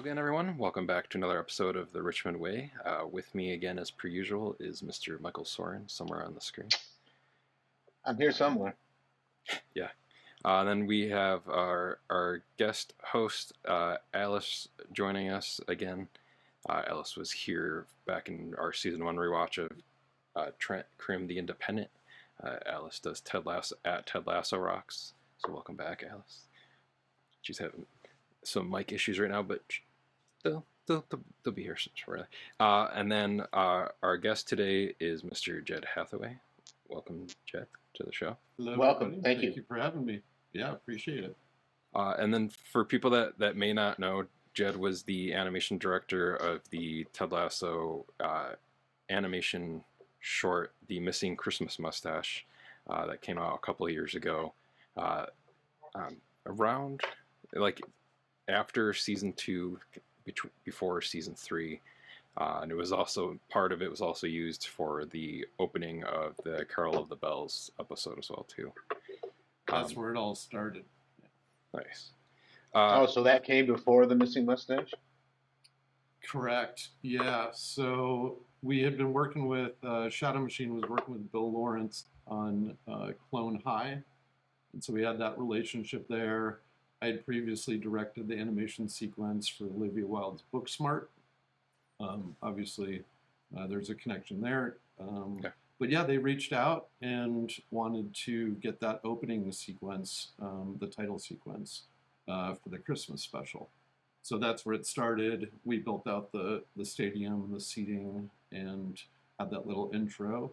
again, everyone. Welcome back to another episode of The Richmond Way. With me again, as per usual, is Mr. Michael Soren, somewhere on the screen. I'm here somewhere. Yeah. Then we have our guest host, Alice, joining us again. Alice was here back in our Season 1 rewatch of Trent Krim the Independent. Alice does Ted Lasso at Ted Lasso Rocks. So welcome back, Alice. She's having some mic issues right now, but they'll be here shortly. And then our guest today is Mr. Jed Hathaway. Welcome, Jed, to the show. Hello, welcome. Everybody. Thank you for having me. Yeah, appreciate it. And then for people that may not know, Jed was the animation director of the Ted Lasso animation short, The Missing Christmas Mustache, that came out a couple of years ago. Around, like, after season 2, before season 3, and it was also part of it was also used for the opening of the Carol of the Bells episode as well too. That's where it all started. Nice. So that came before The Missing Mustache? Correct. Yeah. So we had been working with Shadow Machine was working with Bill Lawrence on Clone High, and so we had that relationship there. I had previously directed the animation sequence for Olivia Wilde's Booksmart. Obviously, there's a connection there. Okay. But yeah, they reached out and wanted to get that opening sequence, the title sequence, for the Christmas special. So that's where it started. We built out the stadium, the seating, and had that little intro.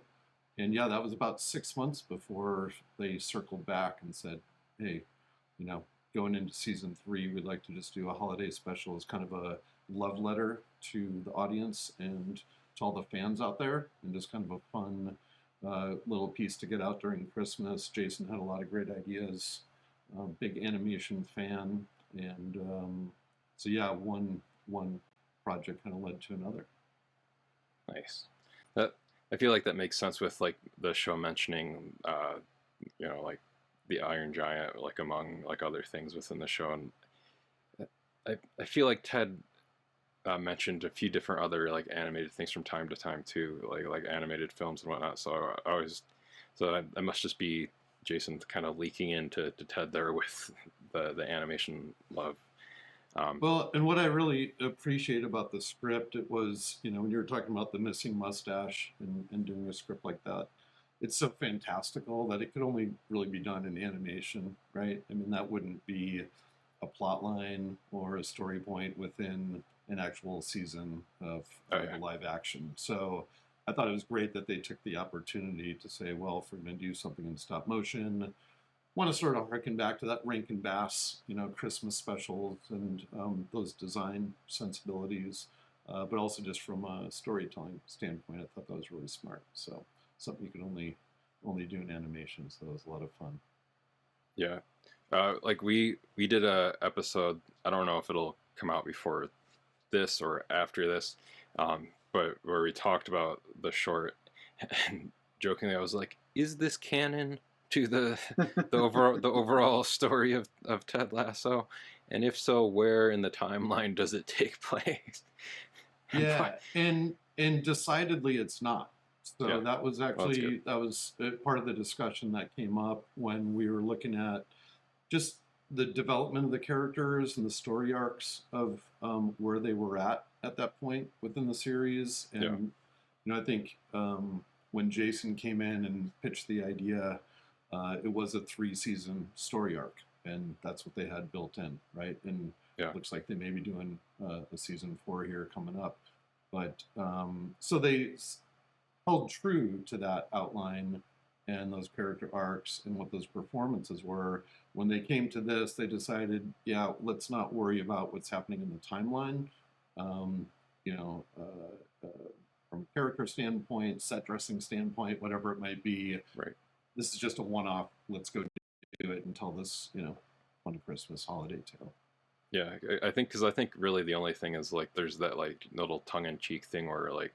And yeah, that was about 6 months before they circled back and said, hey, going into season 3, we'd like to just do a holiday special as kind of a love letter to the audience and to all the fans out there, and just kind of a fun little piece to get out during Christmas. Jason had a lot of great ideas, big animation fan, and so yeah, one project kind of led to another. Nice. I feel like that makes sense with like the show mentioning, like the Iron Giant, like among like other things within the show, and I feel like Ted mentioned a few different other like animated things from time to time too, like animated films and whatnot. So I must just be Jason kind of leaking into Ted there with the animation love. Well, and what I really appreciate about the script, it was, when you were talking about the Missing Mustache and doing a script like that, it's so fantastical that it could only really be done in animation, right? I mean, that wouldn't be a plot line or a story point within an actual season of live action. So I thought it was great that they took the opportunity to say, well, if we're going to do something in stop motion, want to sort of harken back to that Rankin Bass, Christmas specials and those design sensibilities, but also just from a storytelling standpoint, I thought that was really smart. So something you can only do in animation, so it was a lot of fun. Yeah, like we did a episode. I don't know if it'll come out before this or after this, but where we talked about the short, and jokingly I was like, "Is this canon to the overall story of Ted Lasso? And if so, where in the timeline does it take place?" Yeah, and decidedly it's not. So yeah. That was actually that was part of the discussion that came up when we were looking at just the development of the characters and the story arcs of where they were at that point within the series. And I think when Jason came in and pitched the idea, it was a 3-season story arc, and that's what they had built in, right? And it looks like they may be doing a season 4 here coming up. But so they held true to that outline and those character arcs and what those performances were. When they came to this, they decided, let's not worry about what's happening in the timeline. From a character standpoint, set dressing standpoint, whatever it might be. Right. This is just a one-off. Let's go do it and tell this, fun Christmas holiday tale. Yeah, I think really the only thing is like there's that like little tongue-in-cheek thing where like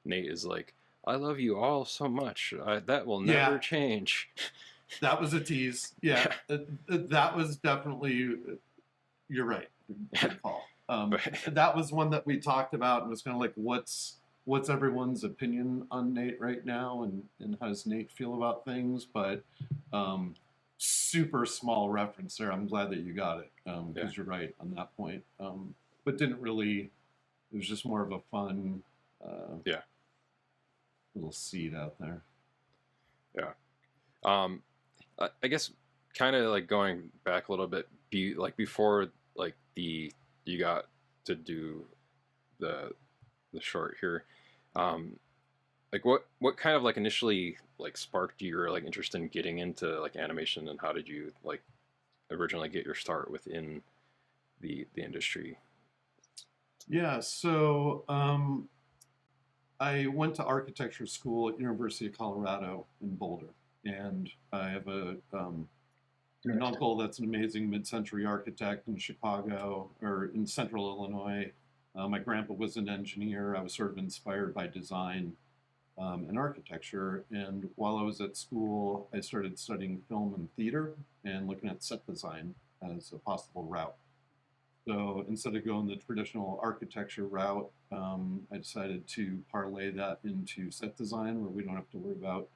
Nate is like, "I love you all so much. That will never change." That was a tease. Yeah, that was definitely. You're right. Good call. that was one that we talked about, and was kind of like, what's everyone's opinion on Nate right now, and how does Nate feel about things? But super small reference there. I'm glad that you got it, because you're right on that point. But didn't really. It was just more of a fun, little seed out there. Yeah. I guess kind of like going back a little bit, before like you got to do the short here, like what kind of like initially like sparked your like interest in getting into like animation, and how did you like originally get your start within the industry? Yeah, so I went to architecture school at University of Colorado in Boulder, and I have an uncle that's an amazing mid-century architect in Chicago, or in central Illinois. My grandpa was an engineer. I was sort of inspired by design and architecture, and while I was at school, I started studying film and theater and looking at set design as a possible route. So instead of going the traditional architecture route, I decided to parlay that into set design, where we don't have to worry about,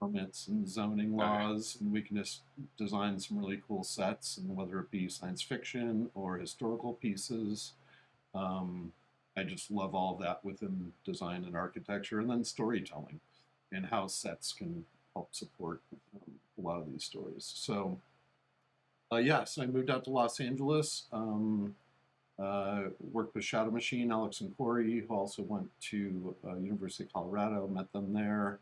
permits and zoning laws, and we can just design some really cool sets, and whether it be science fiction or historical pieces. I just love all of that within design and architecture, and then storytelling, and how sets can help support a lot of these stories. So. Yes, I moved out to Los Angeles, worked with Shadow Machine, Alex and Corey, who also went to University of Colorado, met them there.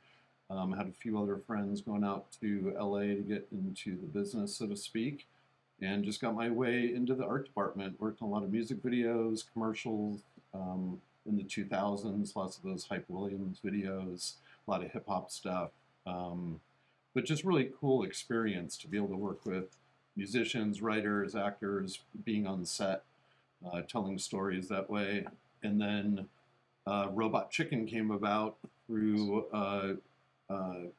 Had a few other friends going out to LA to get into the business, so to speak, and just got my way into the art department. Worked on a lot of music videos, commercials in the 2000s, lots of those Hype Williams videos, a lot of hip hop stuff. But just really cool experience to be able to work with musicians, writers, actors, being on set, telling stories that way. And then Robot Chicken came about through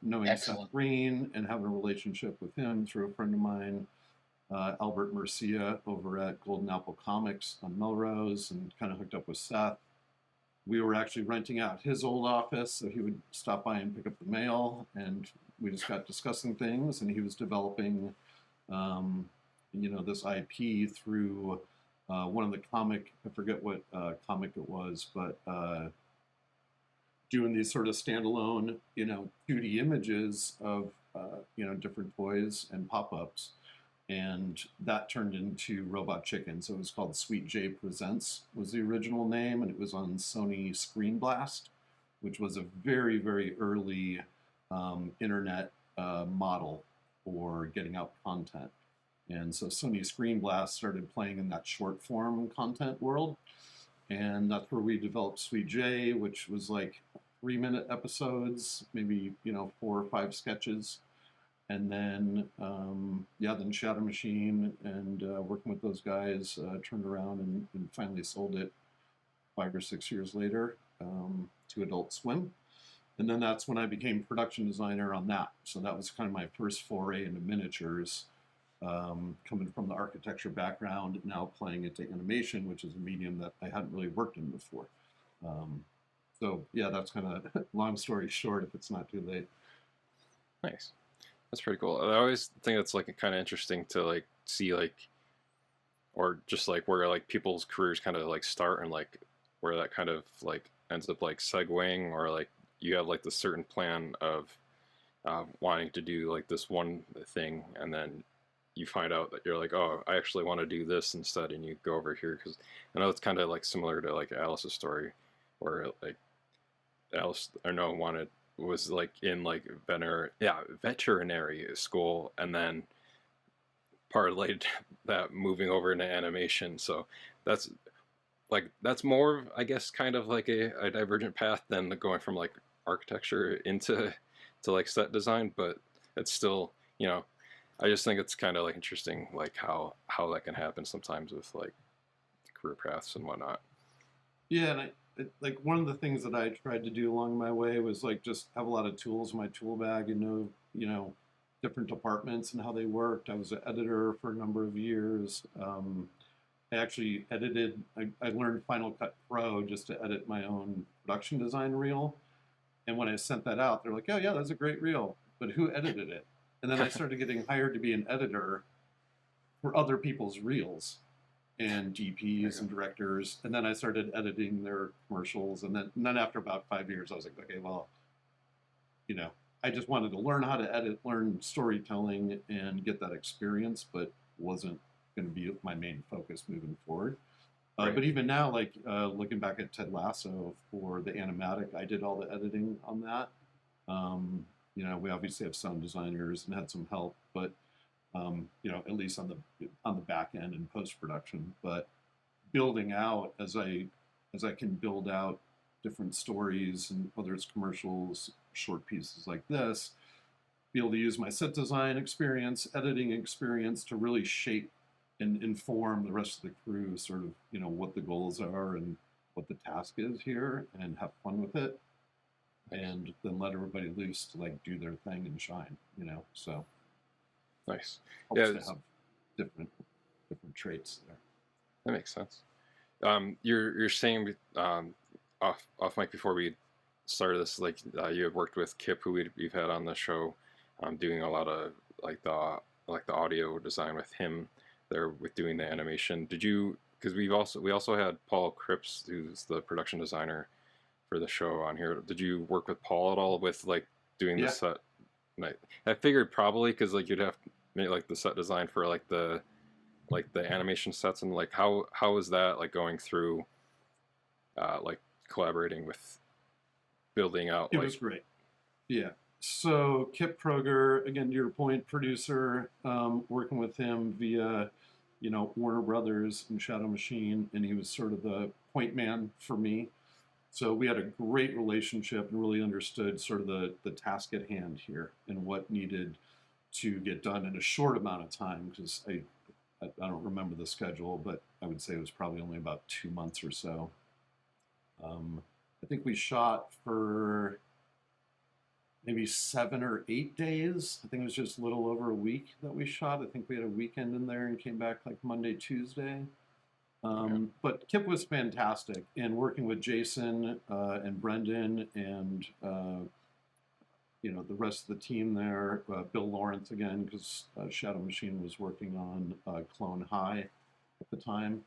knowing Seth Green and having a relationship with him through a friend of mine, Albert Murcia, over at Golden Apple Comics on Melrose, and kind of hooked up with Seth. We were actually renting out his old office, so he would stop by and pick up the mail, and we just got discussing things, and he was developing this IP through one of the I forget what comic it was, but doing these sort of standalone, 2D images of, different toys and pop-ups. And that turned into Robot Chicken. So it was called Sweet J Presents was the original name, and it was on Sony Screen Blast, which was a very, very early internet model for getting out content. And so Sony Screen Blast started playing in that short form content world. And that's where we developed Sweet J, which was like 3-minute episodes, maybe, 4 or 5 sketches. And then, then Shadow Machine and working with those guys turned around and finally sold it 5 or 6 years later to Adult Swim. And then that's when I became production designer on that. So that was kind of my first foray into miniatures, coming from the architecture background, now playing into animation, which is a medium that I hadn't really worked in before. That's kind of long story short, if it's not too late. Nice. That's pretty cool. I always think it's like kind of interesting to like see like, or just like where like people's careers kind of like start, and like where that kind of like ends up like segueing, or like you have like the certain plan of wanting to do like this one thing, and then you find out that you're like, oh, I actually want to do this instead, and you go over here. Because I know it's kind of like similar to like Alice's story, where like Alice was like in like veterinary school, and then parlayed that moving over into animation. So that's more, I guess, kind of like a divergent path than going from like architecture into like set design, but it's still, I just think it's kind of like interesting, like how that can happen sometimes with like career paths and whatnot. Yeah, and like one of the things that I tried to do along my way was like just have a lot of tools in my tool bag and know, different departments and how they worked. I was an editor for a number of years, I actually edited, I learned Final Cut Pro just to edit my own production design reel. And when I sent that out, they're like, oh yeah, that's a great reel, but who edited it? And then I started getting hired to be an editor for other people's reels and DPs and directors. And then I started editing their commercials. And then after about 5 years, I was like, okay, well, I just wanted to learn how to edit, learn storytelling, and get that experience, but wasn't going to be my main focus moving forward. Right. But even now, like looking back at Ted Lasso for the animatic, I did all the editing on that. We obviously have sound designers and had some help, but at least on the back end and post production. But building out as I can build out different stories, and whether it's commercials, short pieces like this, be able to use my set design experience, editing experience to really shape and inform the rest of the crew, sort of, what the goals are and what the task is here, and have fun with it, and then let everybody loose to like do their thing and shine, so. Nice. Helps to have different traits there. That makes sense. You're saying off mic before we started this, like you had worked with Kip, who we've had on the show, doing a lot of like the audio design with him there with doing the animation. Did you? Because we also had Paul Cripps, who's the production designer for the show, on here. Did you work with Paul at all with like doing the set? I figured probably, because like you'd have to make like the set design for like the animation sets, and like how is that like going through like collaborating with building out? It was great. Yeah. So Kip Kroger, again, to your point, producer, working with him via Warner Brothers and Shadow Machine, and he was sort of the point man for me. So we had a great relationship and really understood sort of the task at hand here and what needed to get done in a short amount of time, because I don't remember the schedule, but I would say it was probably only about 2 months or so. I think we shot for maybe 7 or 8 days. I think it was just a little over a week that we shot. I think we had a weekend in there and came back like Monday, Tuesday. But Kip was fantastic, and working with Jason and Brendan and the rest of the team there, Bill Lawrence again, because Shadow Machine was working on Clone High at the time.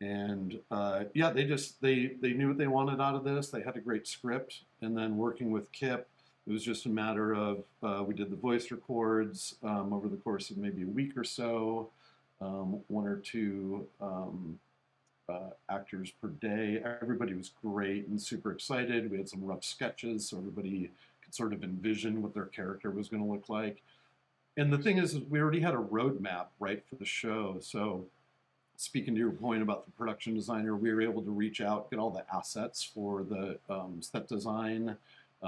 And they knew what they wanted out of this. They had a great script, and then working with Kip, it was just a matter of we did the voice records over the course of maybe a week or so, 1 or 2 actors per day. Everybody was great and super excited. We had some rough sketches, so everybody could sort of envision what their character was going to look like. And the thing is we already had a roadmap, right, for the show. So speaking to your point about the production designer, we were able to reach out, get all the assets for the set design.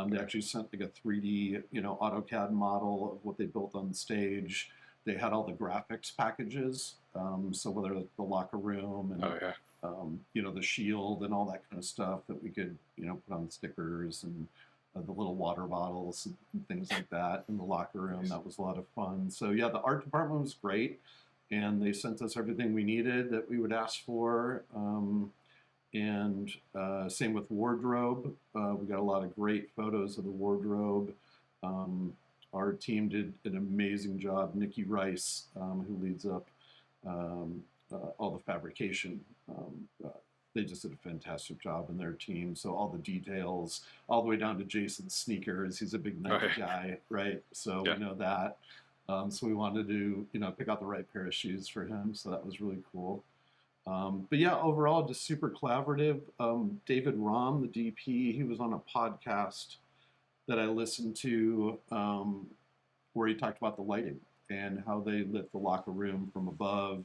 They actually sent like a 3D, AutoCAD model of what they built on stage. They had all the graphics packages, so whether the locker room and the shield and all that kind of stuff that we could put on stickers, and the little water bottles and things like that in the locker room. That was a lot of fun. So yeah, the art department was great, and they sent us everything we needed that we would ask for. And same with wardrobe. We got a lot of great photos of the wardrobe. Our team did an amazing job. Nikki Rice, who leads up all the fabrication, they just did a fantastic job in their team. So all the details, all the way down to Jason's sneakers. He's a big Nike guy, right? So we know that. So we wanted to, pick out the right pair of shoes for him. So that was really cool. But yeah, overall, just super collaborative. David Rahm, the DP, he was on a podcast that I listened to where he talked about the lighting and how they lit the locker room from above,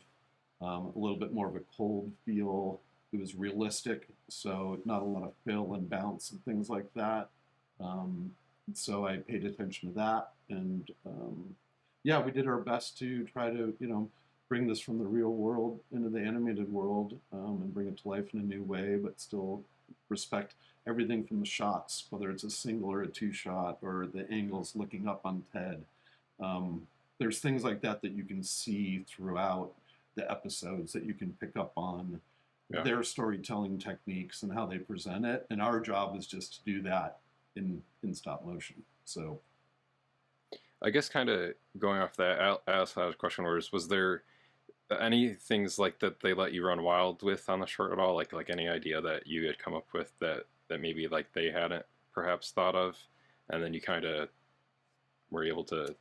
a little bit more of a cold feel. It was realistic, so not a lot of fill and bounce and things like that. So I paid attention to that, and yeah, we did our best to try to, bring this from the real world into the animated world, and bring it to life in a new way, but still respect everything from the shots, whether it's a single or a 2-shot, or the angles looking up on Ted. There's things like that that you can see throughout the episodes that you can pick up on their storytelling techniques and how they present it. And our job is just to do that in stop motion. So I guess kind of going off that, Alice had a question, was there any things like that they let you run wild with on the short at all? Like any idea that you had come up with that maybe like they hadn't perhaps thought of, and then you kind of were able to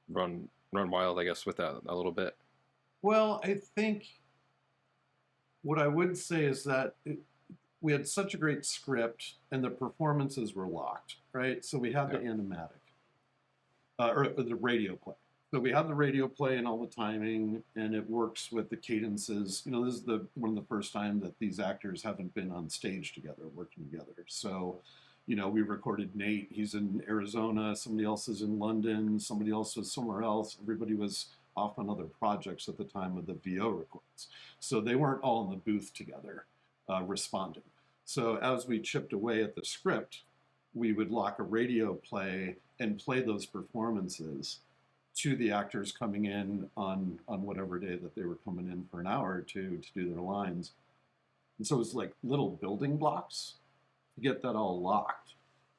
run wild, I guess, with that a little bit? Well, I think what I would say is that we had such a great script and the performances were locked, right? So we had the animatic, or the radio play. So we had the radio play and all the timing, and it works with the cadences. You know, this is one of the first time that these actors haven't been on stage together, working together. So, you know, we recorded Nate. He's in Arizona. Somebody else is in London. Somebody else was somewhere else. Everybody was off on other projects at the time of the VO recordings. So they weren't all in the booth together responding. So as we chipped away at the script, we would lock a radio play and play those performances to the actors coming in on whatever day that they were coming in for an hour or two to do their lines. And so it was like little building blocks to get that all locked.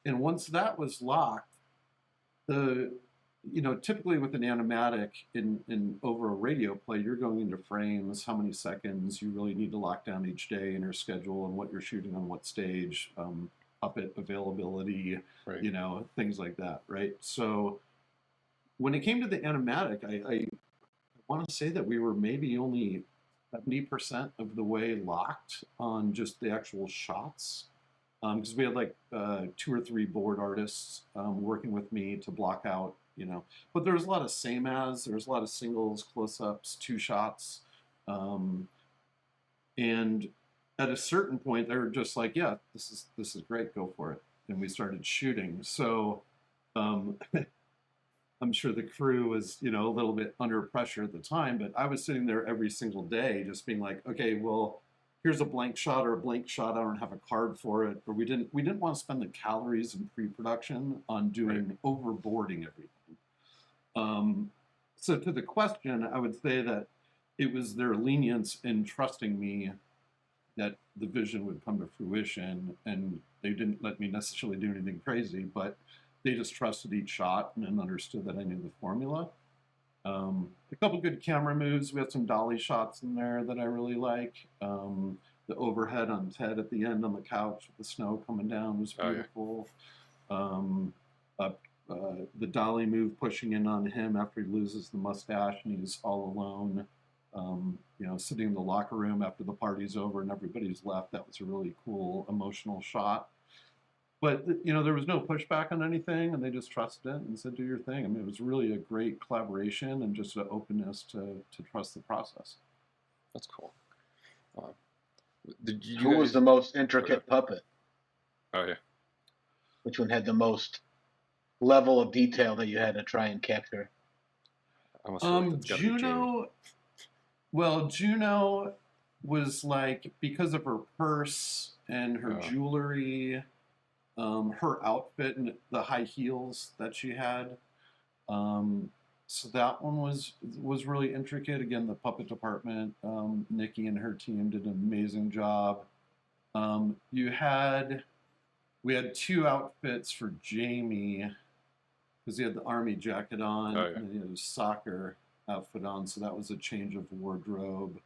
And once that was locked, typically with an animatic in over a radio play, you're going into frames, how many seconds you really need to lock down each day in your schedule and what you're shooting on what stage, puppet availability, right. Things like that, right? So when it came to the animatic, I want to say that we were maybe only 70% of the way locked on just the actual shots. Because we had like 2 or 3 board artists working with me to block out, but there was a lot of same as, there was a lot of singles, close-ups, 2 shots. And at a certain point, they were just like, yeah, this is great, go for it. And we started shooting. So I'm sure the crew was, a little bit under pressure at the time, but I was sitting there every single day just being like, okay, well, here's a blank shot or a blank shot. I don't have a card for it. Or we didn't want to spend the calories in pre-production on doing overboarding everything. So to the question, I would say that it was their lenience in trusting me that the vision would come to fruition, and they didn't let me necessarily do anything crazy, but they just trusted each shot and then understood that I knew the formula. A couple good camera moves. We had some dolly shots in there that I really like. The overhead on Ted at the end on the couch with the snow coming down was beautiful. The dolly move pushing in on him after he loses the mustache and he's all alone, sitting in the locker room after the party's over and everybody's left. That was a really cool emotional shot. But, there was no pushback on anything, and they just trusted it and said, do your thing. I mean, it was really a great collaboration and just an openness to trust the process. That's cool. Who was the most intricate puppet? Oh, yeah. Which one had the most level of detail that you had to try and capture? Juno, well, Juno was like, because of her purse and her jewelry, her outfit and the high heels that she had. So that one was really intricate. Again, the puppet department, Nikki and her team did an amazing job. We had 2 outfits for Jamie because he had the army jacket on and he had his soccer outfit on. So that was a change of wardrobe.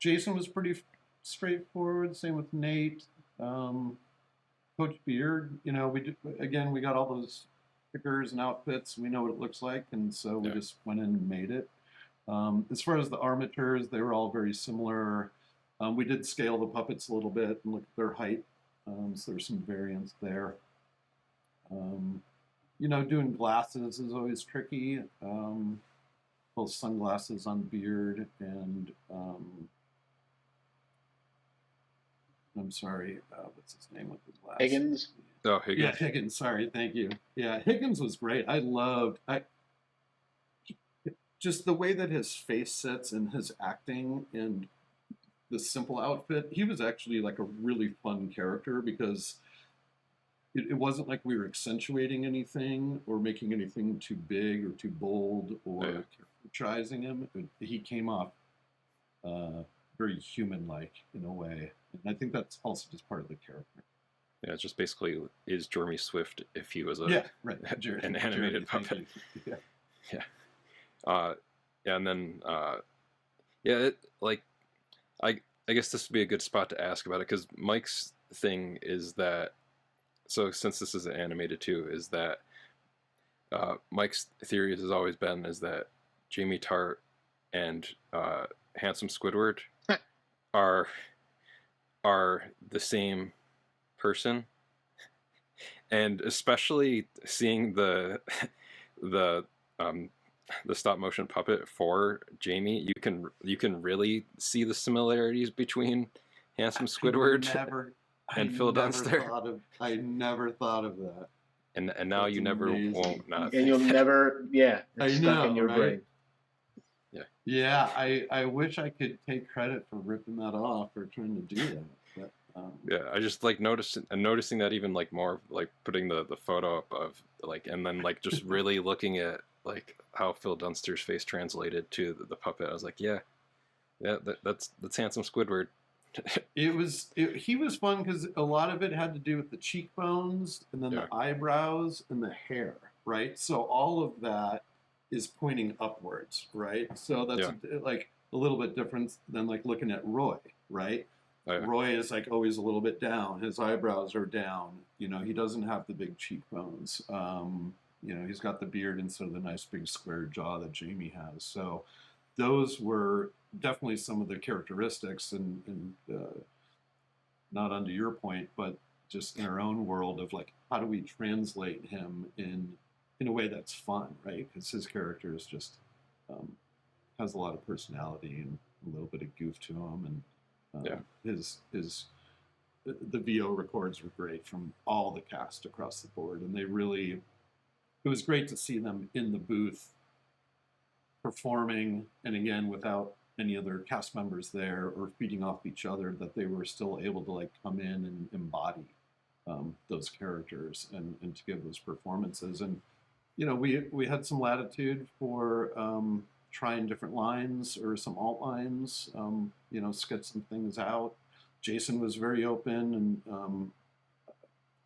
Jason was pretty straightforward. Same with Nate. Coach Beard, we got all those stickers and outfits. We know what it looks like, and so we just went in and made it. As far as the armatures, they were all very similar. We did scale the puppets a little bit and look at their height, so there's some variance there. Doing glasses is always tricky. Both sunglasses on Beard and I'm sorry, what's his name with the glasses? Higgins? Oh, Higgins. Yeah, Higgins, sorry, thank you. Yeah, Higgins was great. Just the way that his face sits and his acting and the simple outfit, he was actually like a really fun character because it wasn't like we were accentuating anything or making anything too big or too bold or characterizing him. He came off very human-like in a way. And I think that's also just part of the character. Yeah, it's just basically is Jeremy Swift if he was an animated puppet. Yeah. And then I guess this would be a good spot to ask about it, because Mike's thing is that, so since this is animated too, is that Mike's theory has always been is that Jamie Tartt and handsome Squidward are the same person, and especially seeing the stop motion puppet for Jamie, you can really see the similarities between handsome Squidward and Phil Dunster. I never thought of that. And now that's you never amazing. Won't not. And you'll never, it's stuck in your brain. Yeah, I wish I could take credit for ripping that off or trying to do that. But, I just like noticing that even like more, like putting the photo up of like, and then like just really looking at like how Phil Dunster's face translated to the puppet. I was like, that's handsome Squidward. He was fun because a lot of it had to do with the cheekbones and then the eyebrows and the hair, right? So all of that is pointing upwards, right? So that's like a little bit different than like looking at Roy, right? Roy is like always a little bit down. His eyebrows are down. You know, he doesn't have the big cheekbones. You know, he's got the beard instead of the nice big square jaw that Jamie has. So those were definitely some of the characteristics, and not under your point, but just in our own world of like, how do we translate him in a way that's fun, right? Because his character is just has a lot of personality and a little bit of goof to him, and the VO records were great from all the cast across the board, and it was great to see them in the booth performing, and again, without any other cast members there or feeding off each other, that they were still able to like come in and embody those characters and to give those performances. And you know, we had some latitude for trying different lines or some alt lines, you know, sketch some things out. Jason was very open and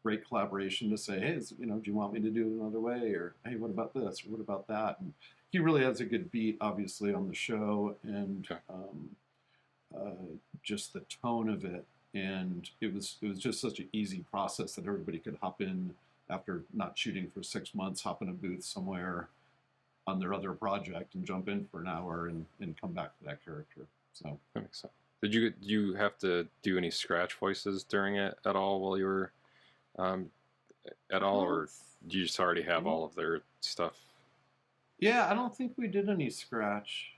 great collaboration to say, hey, you know, do you want me to do it another way? Or, hey, what about this? Or what about that? And he really has a good beat, obviously, on the show, and just the tone of it. And it was just such an easy process that everybody could hop in after not shooting for 6 months, hop in a booth somewhere on their other project and jump in for an hour and come back to that character. So that makes sense. Did you have to do any scratch voices during it at all while you were at all, or do you just already have all of their stuff? Yeah, I don't think we did any scratch.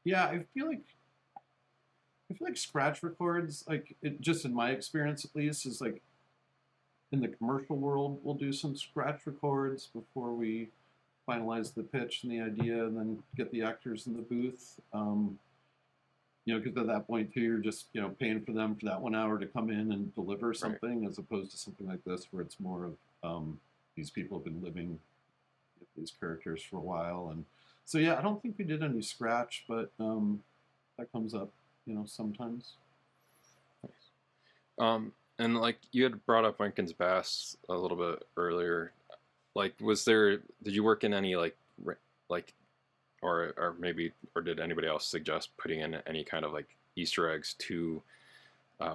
Yeah, I feel like scratch records, like just in my experience at least, is like in the commercial world, we'll do some scratch records before we finalize the pitch and the idea, and then get the actors in the booth. You know, because at that point too, you're just, you know, paying for them for that 1 hour to come in and deliver something, as opposed to something like this where it's more of these people have been living with these characters for a while. And so yeah, I don't think we did any scratch, but that comes up, you know, sometimes. Nice. And like you had brought up Rankin's Bass a little bit earlier. Like, did you work in any like or did anybody else suggest putting in any kind of like Easter eggs to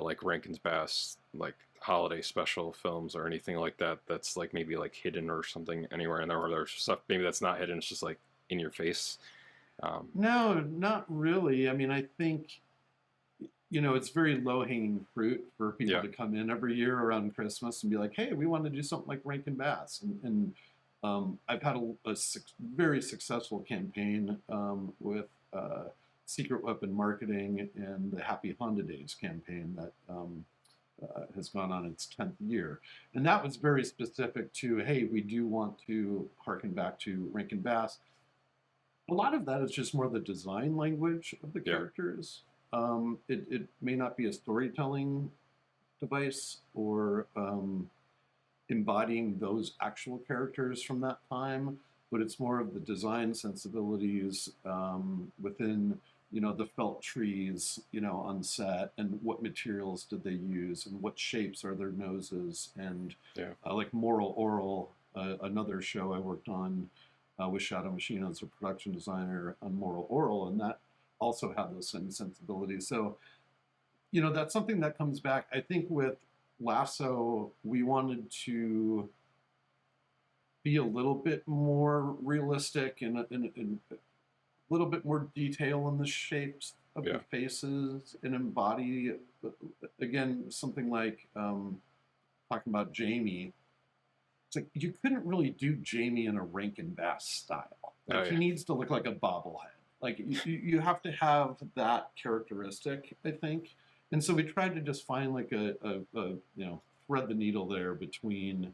like Rankin's Bass, like holiday special films or anything like that, that's like maybe like hidden or something anywhere in there, or there's stuff maybe that's not hidden, it's just like in your face? No, not really. I mean, I think, you know, it's very low-hanging fruit for people to come in every year around Christmas and be like, hey, we want to do something like Rankin Bass. And I've had a very successful campaign with Secret Weapon Marketing and the Happy Honda Days campaign that has gone on its 10th year. And that was very specific to, hey, we do want to harken back to Rankin Bass. A lot of that is just more the design language of the characters. It may not be a storytelling device or embodying those actual characters from that time, but it's more of the design sensibilities within, the felt trees, on set, and what materials did they use, and what shapes are their noses, and like Moral Oral, another show I worked on with Shadow Machine as a production designer on Moral Oral, and that also had those same sensibilities. So, that's something that comes back. I think with Lasso, we wanted to be a little bit more realistic and a little bit more detail in the shapes of the faces and embody, again, something like talking about Jamie. It's like you couldn't really do Jamie in a Rankin Bass style. Like, he needs to look like a bobblehead. Like, you have to have that characteristic, I think. And so we tried to just find like a thread the needle there between,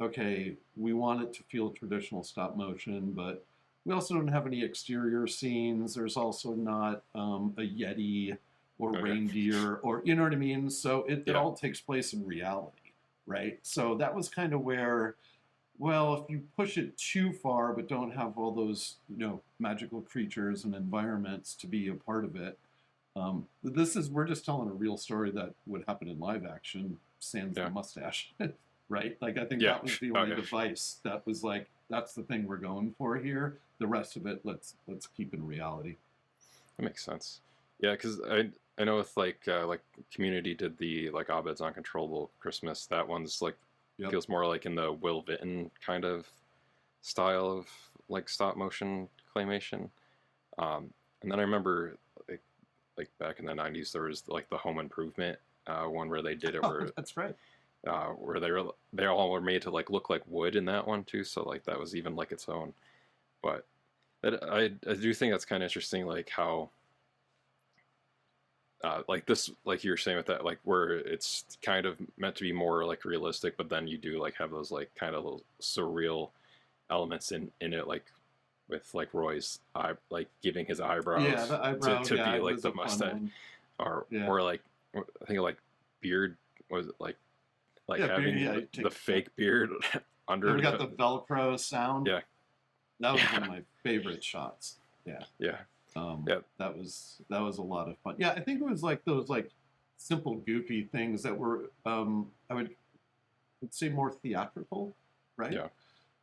okay, we want it to feel traditional stop motion, but we also don't have any exterior scenes. There's also not a Yeti or reindeer, or, you know what I mean? So it all takes place in reality, right? So that was kind of where, well, if you push it too far but don't have all those, magical creatures and environments to be a part of it, we're just telling a real story that would happen in live action, sans the mustache, right? Like, I think that was the only device that was like, that's the thing we're going for here. The rest of it, let's keep in reality. That makes sense. Yeah, because I know with like Community did the like Abed's Uncontrollable Christmas. That one's like feels more like in the Will Witten kind of style of like stop motion claymation. And then I remember like back in the 90s there was like the Home Improvement one where they did it where that's right. Where they all were made to like look like wood in that one too, so like that was even like its own. But I do think that's kind of interesting, like how like this, like you were saying with that, like where it's kind of meant to be more like realistic, but then you do like have those like kind of little surreal elements in it, like with like Roy's like giving his eyebrows the eyebrow to be like the mustache, or like I think like beard was it like having the fake beard under. We got the Velcro sound. Yeah, that was one of my favorite shots. Yeah. That was a lot of fun. Yeah, I think it was like those like simple goofy things that were I would say more theatrical, right? Yeah.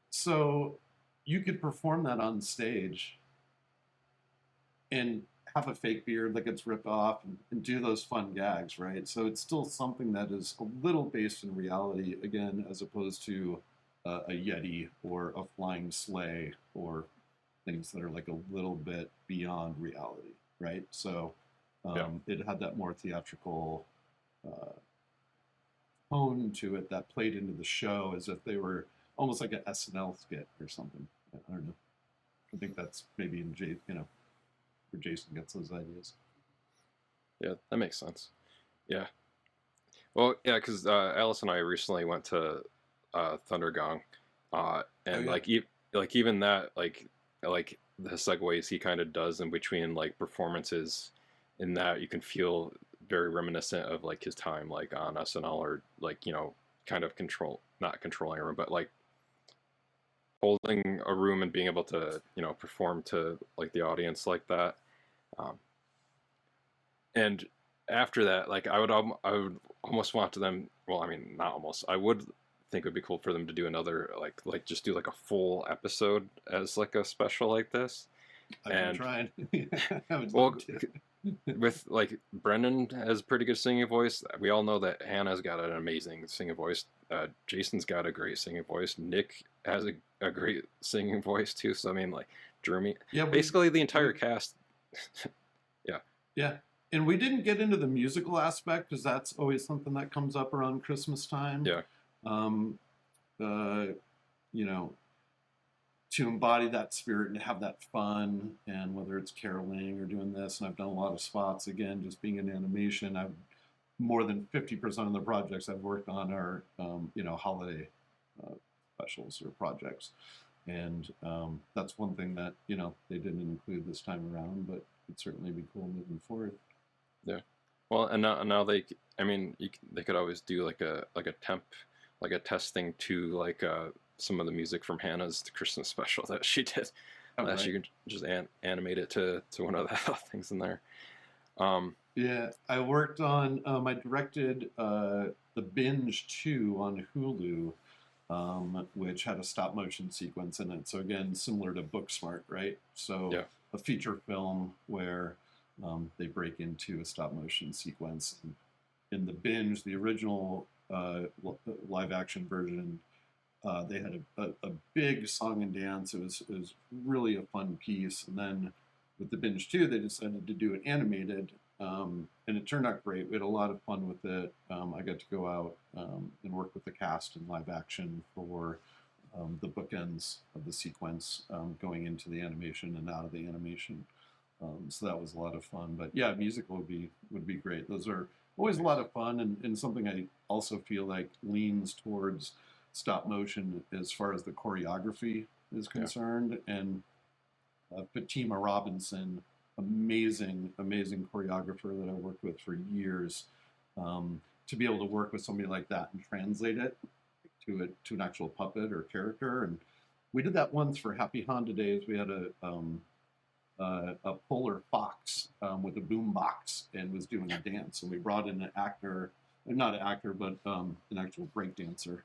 So you could perform that on stage and have a fake beard that gets ripped off and do those fun gags, right? So it's still something that is a little based in reality, again, as opposed to a Yeti or a flying sleigh or things that are like a little bit beyond reality, right? So it had that more theatrical tone to it that played into the show as if they were almost like an SNL skit or something. I don't know. I think that's maybe in where Jason gets those ideas. Yeah, that makes sense. Yeah. Well, yeah, because Alice and I recently went to Thunder Gong, and like even that like the segues he kind of does in between like performances, in that you can feel very reminiscent of like his time like on SNL, or like kind of not controlling a room, but like holding a room and being able to perform to like the audience like that. And after that, like I would almost want to them. Well, I mean, not almost. I would think it would be cool for them to do another like just do like a full episode as like a special like this. I've been trying. Well, with like Brendan has a pretty good singing voice. We all know that Hannah's got an amazing singing voice. Jason's got a great singing voice. Nick has a great singing voice too. So I mean, like Jeremy. Yeah. Basically, the entire cast. Yeah. And we didn't get into the musical aspect because that's always something that comes up around Christmas time. Yeah. To embody that spirit and have that fun, and whether it's caroling or doing this, and I've done a lot of spots, again, just being in animation, I've more than 50% of the projects I've worked on are, holiday specials or projects. And that's one thing that, they didn't include this time around, but it'd certainly be cool moving forward. Yeah. Well, and now I mean, they could always do like a testing to like some of the music from Hannah's Christmas special that she did. Right. You could just animate it to one of the things in there. Yeah, I worked on. I directed the Binge 2 on Hulu, which had a stop motion sequence in it. So again, similar to Booksmart, right? So yeah. a feature film where they break into a stop motion sequence. In the Binge, the original live action version, they had a big song and dance. It was really a fun piece. And then with the Binge 2, they decided to do it animated, and it turned out great. We had a lot of fun with it. I got to go out and work with the cast in live action for the bookends of the sequence, going into the animation and out of the animation. So that was a lot of fun. But yeah, musical would be great. Those are always a lot of fun, and something I also feel like leans towards stop motion as far as the choreography is concerned. And Fatima Robinson, amazing choreographer that I worked with for years, to be able to work with somebody like that and translate it to an actual puppet or character. And we did that once for Happy Honda Days. We had a polar fox with a boom box and was doing a dance, and we brought in an actor, not an actor, but an actual break dancer,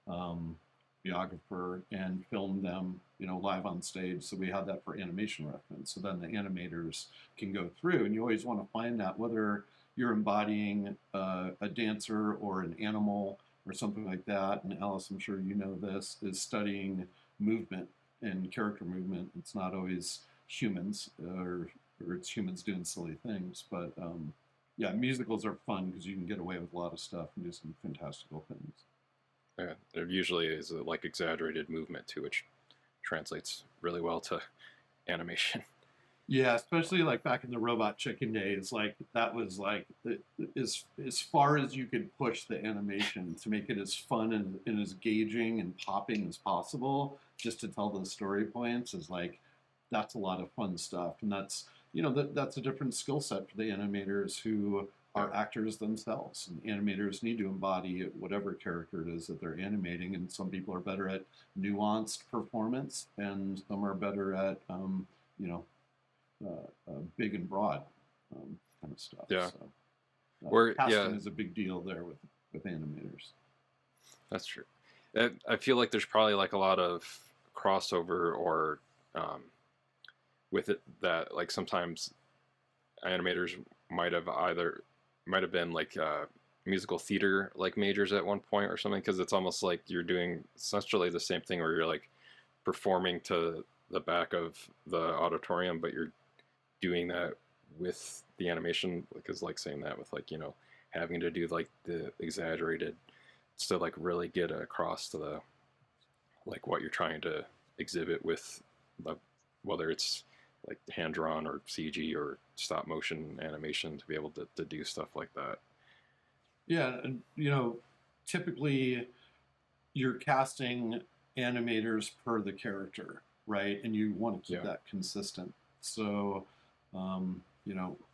videographer, and filmed them, live on stage. So we had that for animation reference. So then the animators can go through, and you always want to find that, whether you're embodying a dancer or an animal or something like that. And Alice, I'm sure you know this, is studying movement and character movement. It's not always humans, or it's humans doing silly things. But yeah, musicals are fun because you can get away with a lot of stuff and do some fantastical things. Yeah, there usually is a like exaggerated movement too, which translates really well to animation. Yeah, especially like back in the Robot Chicken days, like that was like as far as you could push the animation to make it as fun and as engaging and popping as possible, just to tell those story points, is like, that's a lot of fun stuff. And that's, that's a different skill set for the animators who are actors themselves. And animators need to embody whatever character it is that they're animating. And some people are better at nuanced performance, and some are better at, big and broad kind of stuff. Yeah. So, casting is a big deal there with animators. That's true. I feel like there's probably like a lot of crossover or with it, that like sometimes animators might have been like musical theater like majors at one point or something, because it's almost like you're doing essentially the same thing where you're like performing to the back of the auditorium, but you're doing that with the animation, because like saying that with like, having to do like the exaggerated to like really get across to the like what you're trying to exhibit with the, whether it's like hand drawn or CG or stop motion animation, to be able to do stuff like that. Yeah, and typically you're casting animators per the character, right? And you want to keep that consistent. So,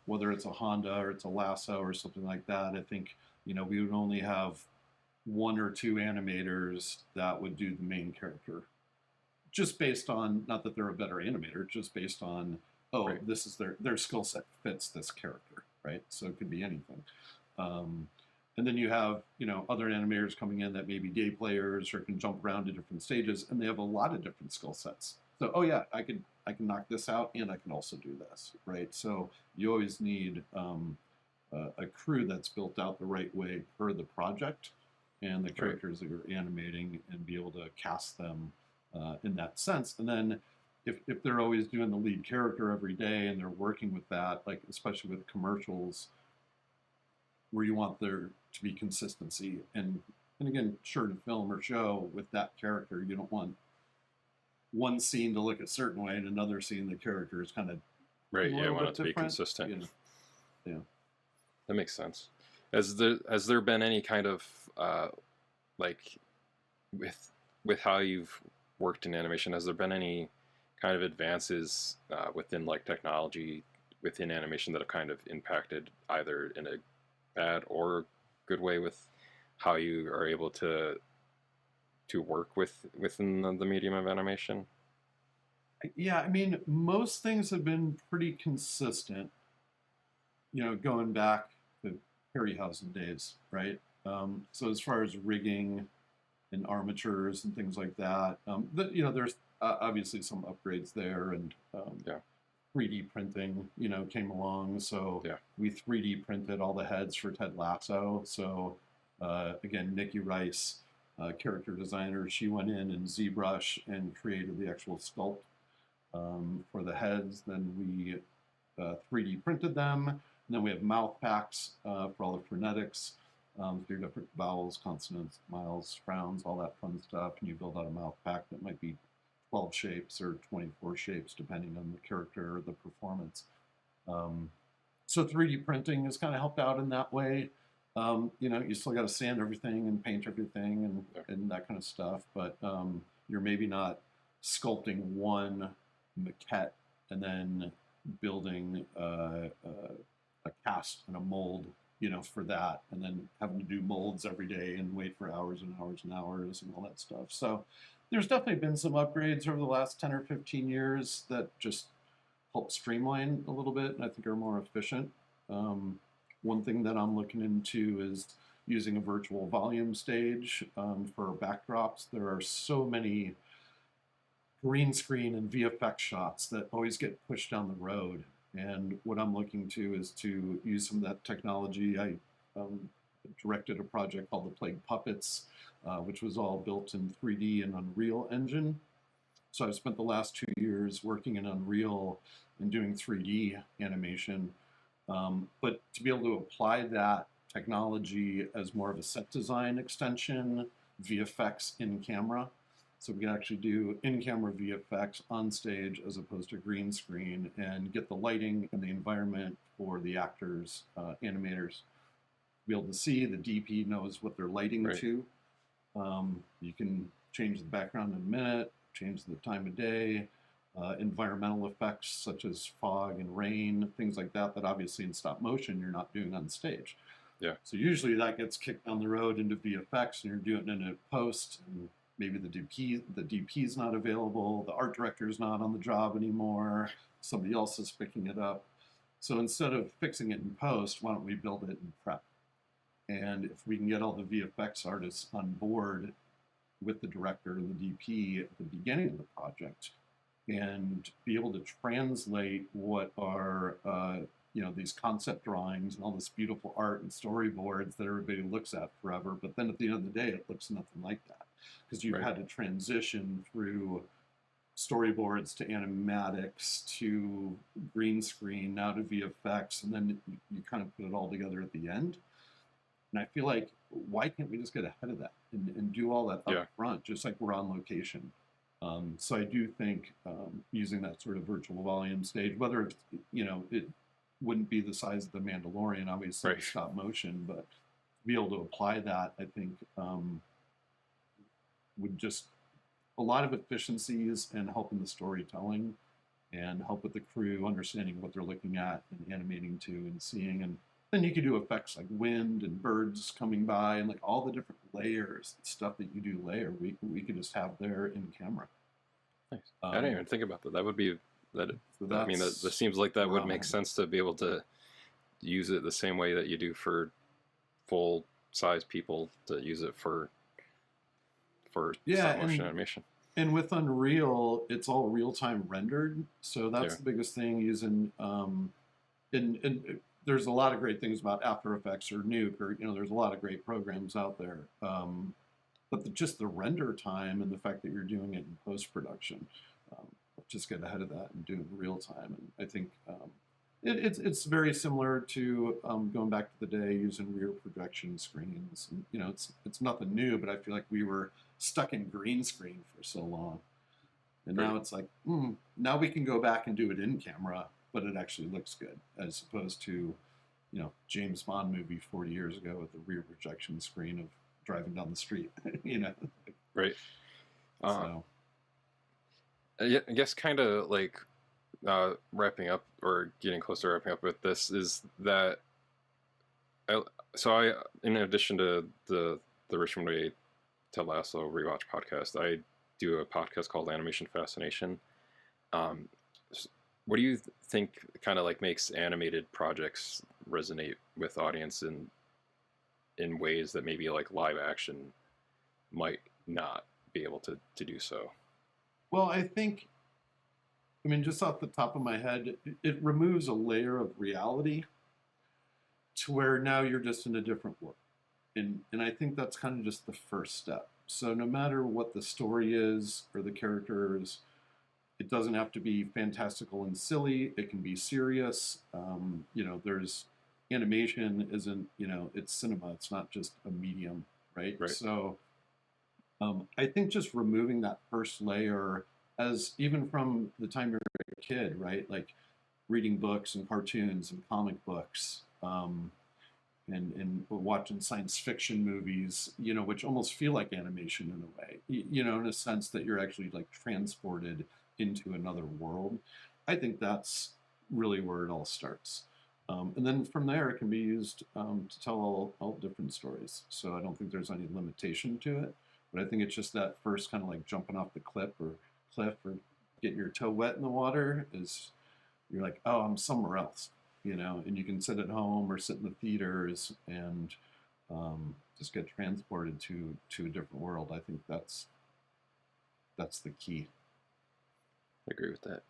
whether it's a Honda or it's a Lasso or something like that, I think, we would only have one or two animators that would do the main character, just based on, not that they're a better animator, just based on, this is their skill set fits this character, right? So it could be anything. And then you have, other animators coming in that may be day players or can jump around to different stages, and they have a lot of different skill sets. So, I can knock this out, and I can also do this, right? So you always need a crew that's built out the right way per the project and the characters that you're animating, and be able to cast them in that sense. And then if they're always doing the lead character every day and they're working with that, like especially with commercials, where you want there to be consistency, and again, sure, to film or show with that character, you don't want one scene to look a certain way and another scene the character is kind of you want it to be consistent. Yeah, that makes sense. Has there been any kind of like with how you've worked in animation, has there been any kind of advances within like technology within animation that have kind of impacted either in a bad or good way with how you are able to work within the medium of animation? Yeah, I mean, most things have been pretty consistent, going back to Harryhausen days, right? So as far as rigging and armatures and things like that, there's obviously some upgrades there, and 3D printing, came along. So we 3D printed all the heads for Ted Lasso. So again, Nikki Rice, character designer, she went in and ZBrush and created the actual sculpt for the heads. Then we 3D printed them. And then we have mouth packs for all the phonetics, for your different vowels, consonants, miles, frowns, all that fun stuff. And you build out a mouth pack that might be 12 shapes or 24 shapes, depending on the character or the performance. So 3D printing has kind of helped out in that way. You still got to sand everything and paint everything and that kind of stuff, but you're maybe not sculpting one maquette and then building a cast and a mold, for that, and then having to do molds every day and wait for hours and hours and hours and all that stuff. So there's definitely been some upgrades over the last 10 or 15 years that just help streamline a little bit and I think are more efficient. One thing that I'm looking into is using a virtual volume stage for backdrops. There are so many green screen and VFX shots that always get pushed down the road. And what I'm looking to is to use some of that technology. I directed a project called The Plague Puppets, which was all built in 3D and Unreal Engine. So I've spent the last 2 years working in Unreal and doing 3D animation. But to be able to apply that technology as more of a set design extension, VFX in camera. So we can actually do in-camera VFX on stage as opposed to green screen and get the lighting and the environment for the actors, animators. Be able to see, the DP knows what they're lighting to. You can change the background in a minute, change the time of day, environmental effects such as fog and rain, things like that, that obviously in stop motion you're not doing on stage. So usually that gets kicked down the road into VFX and you're doing it in a post, and maybe the DP is not available, the art director is not on the job anymore, somebody else is picking it up. So instead of fixing it in post, why don't we build it in prep? And if we can get all the VFX artists on board with the director and the DP at the beginning of the project, and be able to translate what are these concept drawings and all this beautiful art and storyboards that everybody looks at forever, but then at the end of the day it looks nothing like that because you've had to transition through storyboards to animatics to green screen, now to VFX, and then you kind of put it all together at the end. And I feel like, why can't we just get ahead of that and do all that up front, just like we're on location? So I do think using that sort of virtual volume stage, whether it's, it wouldn't be the size of the Mandalorian, obviously, stop motion, but to be able to apply that, I think, would just a lot of efficiencies and help in the storytelling and help with the crew understanding what they're looking at and animating to and seeing. And then you could do effects like wind and birds coming by and like all the different layers, stuff that you do layer, we could just have there in camera. Nice. I didn't even think about that. That would be that. So I mean, that seems like that would make sense to be able to use it the same way that you do for full size people, to use it for stop motion animation. And with Unreal, it's all real time rendered, so that's the biggest thing using. And there's a lot of great things about After Effects or Nuke, or there's a lot of great programs out there. But just the render time and the fact that you're doing it in post production, just get ahead of that and do it in real time. And I think it's very similar to going back to the day using rear projection screens. And, it's nothing new, but I feel like we were stuck in green screen for so long, and now it's like now we can go back and do it in camera, but it actually looks good, as opposed to James Bond movie 40 years ago with the rear projection screen of driving down the street. Right. So I guess kind of like wrapping up or getting close to wrapping up with this is that I in addition to the Richmond Ted Lasso rewatch podcast, I do a podcast called Animation Fascination. What do you think kind of like makes animated projects resonate with audience in ways that maybe like live action might not be able to do so? Well, I mean, just off the top of my head, it removes a layer of reality to where now you're just in a different world. And I think that's kind of just the first step. So no matter what the story is or the characters, it doesn't have to be fantastical and silly. It can be serious. There's animation isn't, it's cinema. It's not just a medium, right? So I think just removing that first layer, as even from the time you're a kid, right? Like reading books and cartoons and comic books, and watching science fiction movies, which almost feel like animation in a way, in a sense that you're actually like transported into another world. I think that's really where it all starts. And then from there, it can be used to tell all different stories. So I don't think there's any limitation to it. But I think it's just that first kind of like jumping off the cliff or getting your toe wet in the water is you're like, oh, I'm somewhere else, and you can sit at home or sit in the theaters and just get transported to a different world. I think that's the key. I agree with that.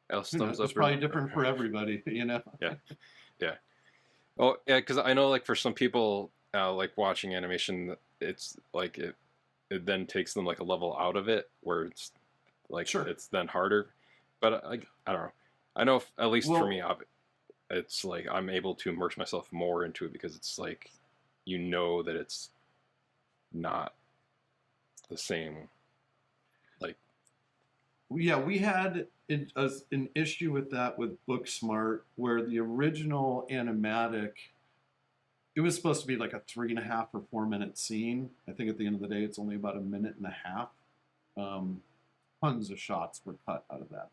Alice, thumbs up. It's probably different for everybody, Yeah. Oh, yeah, because I know, like, for some people, like, watching animation, it's, like, it then takes them, like, a level out of it, where it's, like, sure, it's then harder. But, I don't know. I know, at least for me, it's, like, I'm able to immerse myself more into it, because it's, like, that it's not the same, like... Yeah, we had an issue with that with Booksmart, where the original animatic, it was supposed to be like a 3.5 or 4 minute scene. I think at the end of the day, it's only about 1.5 minutes. Tons of shots were cut out of that.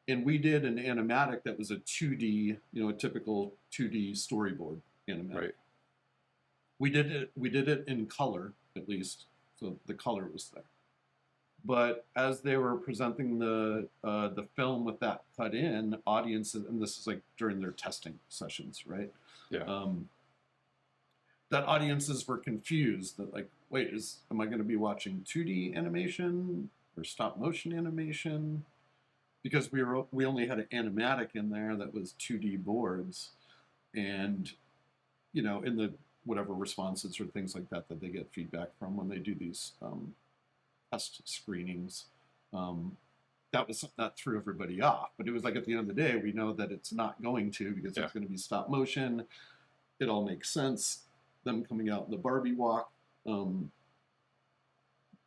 And we did an animatic that was a 2D, a typical 2D storyboard animatic. Right. We did it in color, at least, so the color was there. But as they were presenting the film with that cut in, audiences, and this is like during their testing sessions, right? Yeah. That audiences were confused. That like, wait, am I going to be watching 2D animation or stop motion animation? Because we only had an animatic in there that was 2D boards, and in the whatever responses or things like that they get feedback from when they do these test screenings, that threw everybody off. But it was like, at the end of the day, we know that it's not going to, because it's going to be stop motion. It all makes sense. Them coming out in the Barbie walk,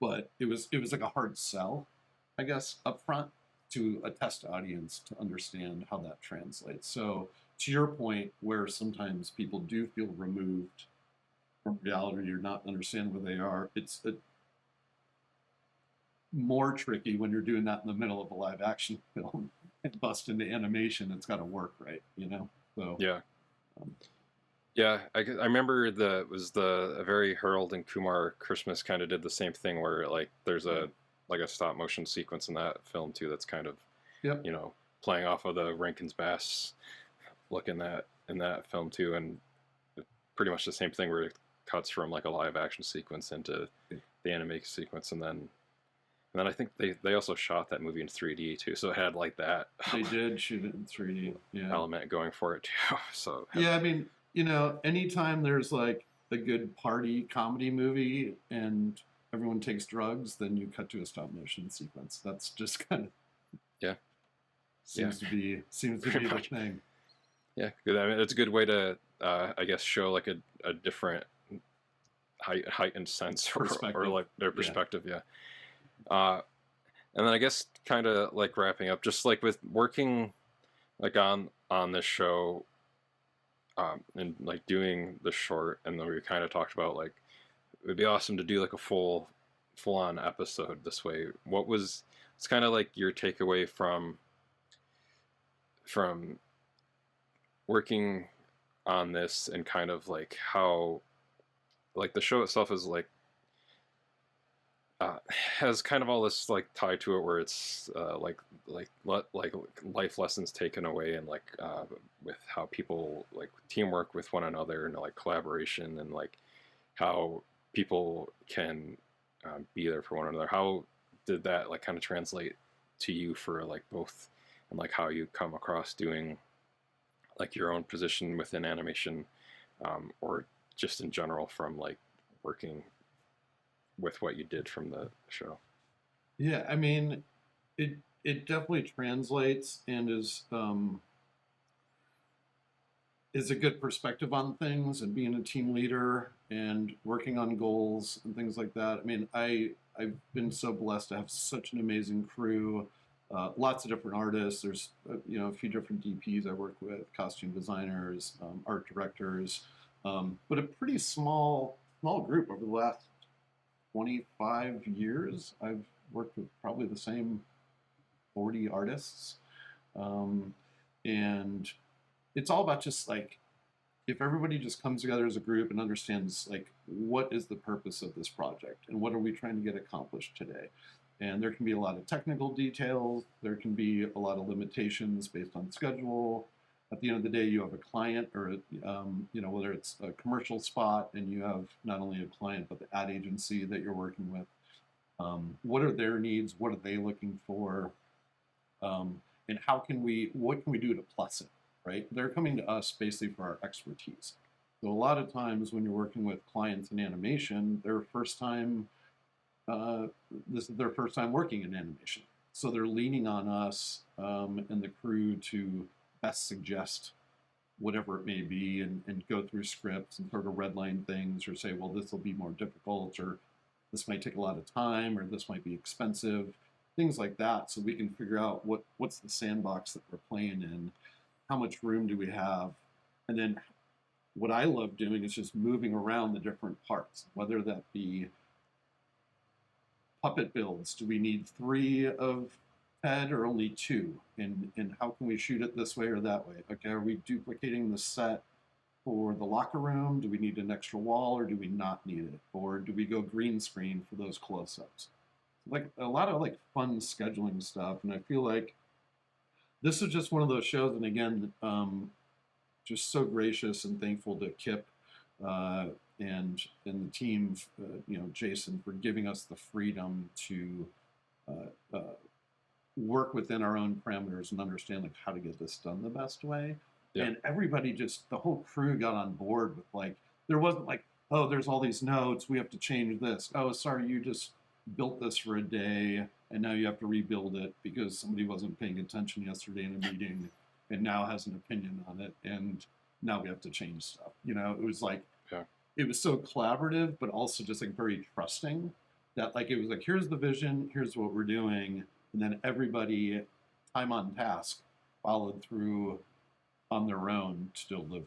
but it was like a hard sell, I guess, up front to a test audience to understand how that translates. So to your point, where sometimes people do feel removed from reality or not understand where they are, it's more tricky when you're doing that in the middle of a live action film and bust into animation. It's got to work right, So yeah. Yeah, I remember a very Harold and Kumar Christmas kind of did the same thing, where like there's a stop motion sequence in that film too that's kind of playing off of the Rankin's Bass look in that film too, and pretty much the same thing where it cuts from like a live action sequence into the animated sequence, and then I think they also shot that movie in 3D too, so it had like that. They did shoot it in 3D, element going for it too. So I mean, anytime there's like a good party comedy movie and everyone takes drugs, then you cut to a stop motion sequence. That's just kind of seems to be the thing. Yeah, good. I mean, it's a good way to I guess show like a different heightened sense or like their perspective. Yeah. And then I guess kind of like wrapping up, just like with working like on this show, and like doing the short, and then we kind of talked about like it would be awesome to do like a full on episode this way. What was it's kind of like your takeaway from working on this, and kind of like how like the show itself is like has kind of all this like tie to it, where it's like life lessons taken away, and like with how people like teamwork with one another, and like collaboration, and like how people can be there for one another. How did that like kind of translate to you for like both, and like how you come across doing like your own position within animation, or just in general from like working with what you did from the show? Yeah, I mean, it definitely translates, and is a good perspective on things, and being a team leader and working on goals and things like that. I mean, I've been so blessed to have such an amazing crew, lots of different artists. There's a few different DPs I work with, costume designers, art directors, but a pretty small group over the last 25 years. I've worked with probably the same 40 artists. And it's all about just like, if everybody just comes together as a group and understands like, what is the purpose of this project and what are we trying to get accomplished today? And there can be a lot of technical details. There can be a lot of limitations based on schedule. At the end of the day, you have a client, or whether it's a commercial spot, and you have not only a client but the ad agency that you're working with. What are their needs? What are they looking for? And what can we do to plus it? Right? They're coming to us basically for our expertise. So a lot of times when you're working with clients in animation, this is their first time working in animation. So they're leaning on us and the crew to best suggest whatever it may be, and go through scripts and sort of redline things, or say, well, this will be more difficult, or this might take a lot of time, or this might be expensive, things like that. So we can figure out what's the sandbox that we're playing in, how much room do we have, and then what I love doing is just moving around the different parts, whether that be puppet builds. Do we need 3 of Ted or only 2? And how can we shoot it this way or that way? Okay, are we duplicating the set for the locker room? Do we need an extra wall, or do we not need it? Or do we go green screen for those close-ups? Like a lot of like fun scheduling stuff. And I feel like this is just one of those shows, and again, just so gracious and thankful to Kip and the team, Jason, for giving us the freedom to work within our own parameters and understand like how to get this done the best way. Yeah. And everybody, the whole crew got on board with like, there wasn't like, oh, there's all these notes, we have to change this. Oh, sorry, you just built this for a day and now you have to rebuild it because somebody wasn't paying attention yesterday in a meeting and now has an opinion on it, and now we have to change stuff. It was like, yeah. It was so collaborative, but also just like very trusting, that like, it was like, here's the vision, here's what we're doing. And then everybody, time on task, followed through on their own to deliver.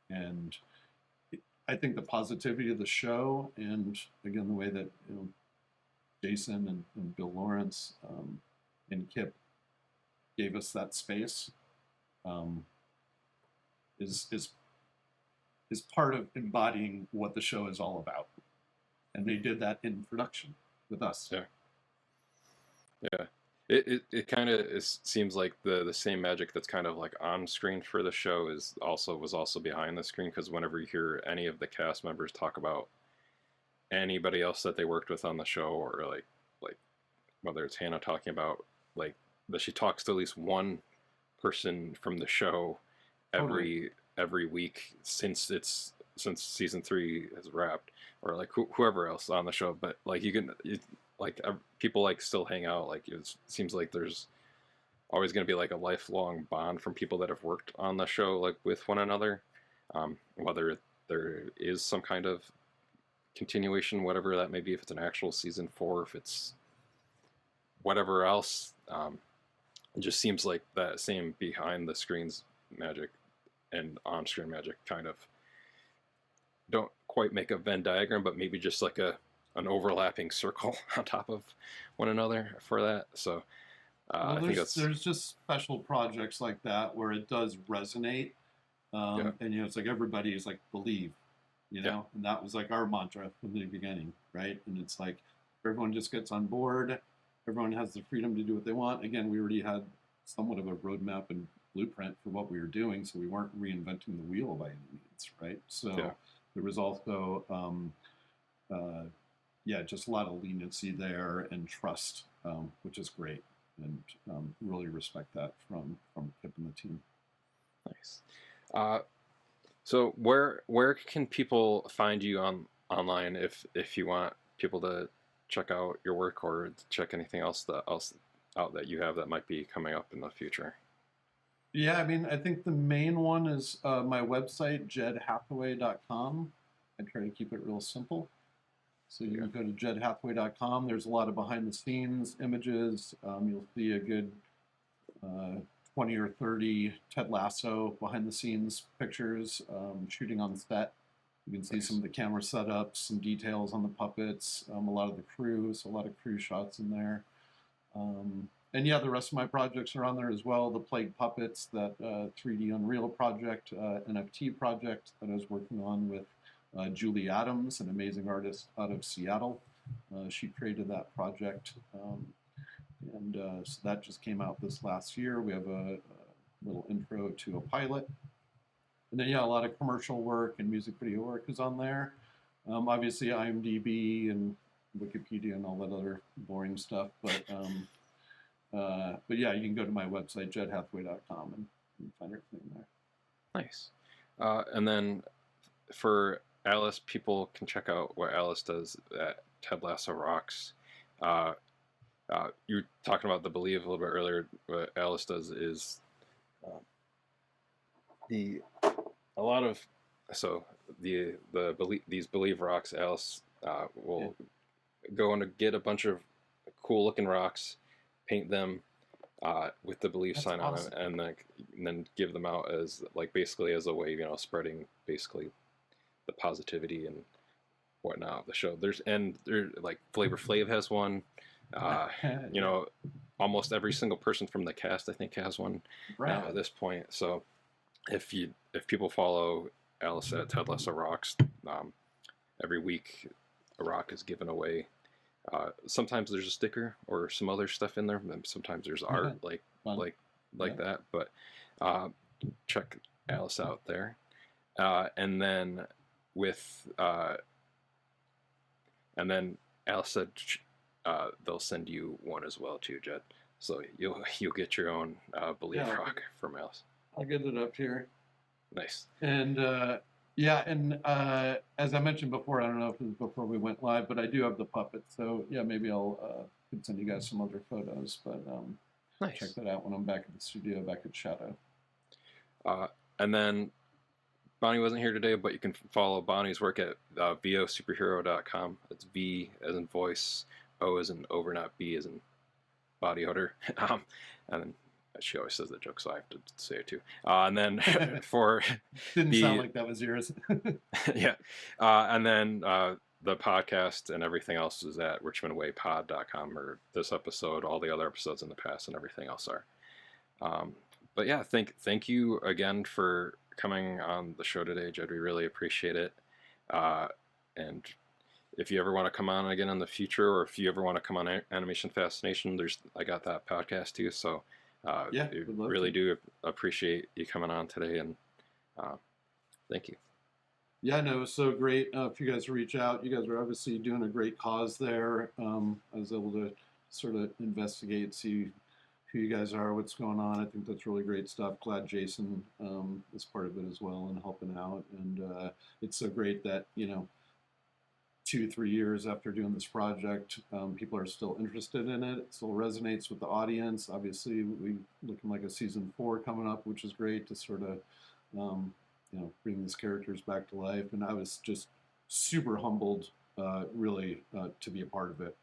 And I think the positivity of the show, and again, the way that Jason and Bill Lawrence and Kip gave us that space, is part of embodying what the show is all about. And they did that in production with us. Yeah. Yeah, it kind of seems like the same magic that's kind of like on screen for the show was also behind the screen, because whenever you hear any of the cast members talk about anybody else that they worked with on the show, or like whether it's Hannah talking about like that she talks to at least one person from the show every week since season 3 has wrapped, or like whoever else on the show, but like people like still hang out. Like it seems like there's always going to be like a lifelong bond from people that have worked on the show like with one another, whether there is some kind of continuation, whatever that may be, if it's an actual season 4, if it's whatever else. It just seems like that same behind the screens magic and on-screen magic kind of don't quite make a Venn diagram, but maybe just like a an overlapping circle on top of one another for that. So I think there's just special projects like that where it does resonate, and it's like everybody is like believe, and that was like our mantra from the beginning, right? And it's like everyone just gets on board, everyone has the freedom to do what they want. Again, we already had somewhat of a roadmap and blueprint for what we were doing, so we weren't reinventing the wheel by any means, right? So there was also just a lot of leniency there and trust, which is great, and really respect that from Kip and the team. Nice. So where can people find you online if you want people to check out your work or check anything else out that you have that might be coming up in the future? Yeah, I mean, I think the main one is my website, jedhathaway.com. I try to keep it real simple. So you can go to jedhathaway.com. There's a lot of behind-the-scenes images. You'll see a good 20 or 30 Ted Lasso behind-the-scenes pictures, shooting on set. You can see some of the camera setups, some details on the puppets, a lot of the crew, so a lot of crew shots in there. And the rest of my projects are on there as well. The Plague Puppets, that 3D Unreal project, NFT project that I was working on with Julie Adams, an amazing artist out of Seattle. She created that project. So that just came out this last year. We have a little intro to a pilot. And then, a lot of commercial work and music video work is on there. Obviously, IMDb and Wikipedia and all that other boring stuff. But you can go to my website, jedhathaway.com, and find everything there. Nice. And then for Alice, people can check out what Alice does at Ted Lasso Rocks. You were talking about the Believe a little bit earlier. What Alice does is these Believe rocks. Alice will go and get a bunch of cool looking rocks, paint them with the Believe sign awesome. On it, and then give them out as basically as a way, spreading basically the positivity and whatnot of the show. There's Flavor Flav has one. Almost every single person from the cast I think has one now at this point. So if people follow Alice at Ted Lasso Rocks, every week a rock is given away. Sometimes there's a sticker or some other stuff in there. Sometimes there's art like that. But check Alice out there, and then Alice said they'll send you one as well too, Jed. So you'll get your own Believe rock from Alice. I'll get it up here. Nice. And as I mentioned before, I don't know if it was before we went live, but I do have the puppet. So maybe I'll could send you guys some other photos. But nice. Check that out when I'm back at the studio, back at Shadow. And then Bonnie wasn't here today, but you can follow Bonnie's work at vosuperhero.com. It's V as in voice, O as in over, not B as in body odor. And then she always says that joke, so I have to say it too. And then for didn't sound like that was yours. Yeah. And then the podcast and everything else is at richmondwaypod.com, or this episode, all the other episodes in the past, and everything else are. But yeah, thank you again for coming on the show today, Jed. We really appreciate it. And if you ever want to come on again in the future, or if you ever want to come on Animation Fascination, I got that podcast too. So we really do appreciate you coming on today, and thank you. Yeah, no, it was so great for you guys to reach out. You guys are obviously doing a great cause there. I was able to sort of investigate, see who you guys are, what's going on. I think that's really great stuff. Glad Jason is part of it as well and helping out. And it's so great that, 2-3 years after doing this project, people are still interested in it. It still resonates with the audience. Obviously, we looking like a season 4 coming up, which is great to sort of, bring these characters back to life. And I was just super humbled, really, to be a part of it.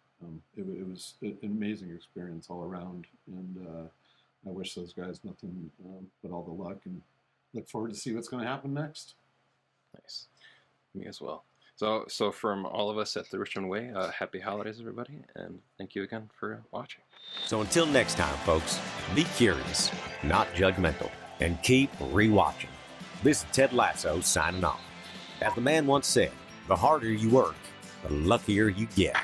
It was an amazing experience all around, and I wish those guys nothing but all the luck, and look forward to see what's going to happen next. Nice. Me as well. So from all of us at the Richmond Way, happy holidays, everybody, and thank you again for watching. So until next time, folks, be curious, not judgmental, and keep rewatching. This is Ted Lasso signing off. As the man once said, the harder you work, the luckier you get.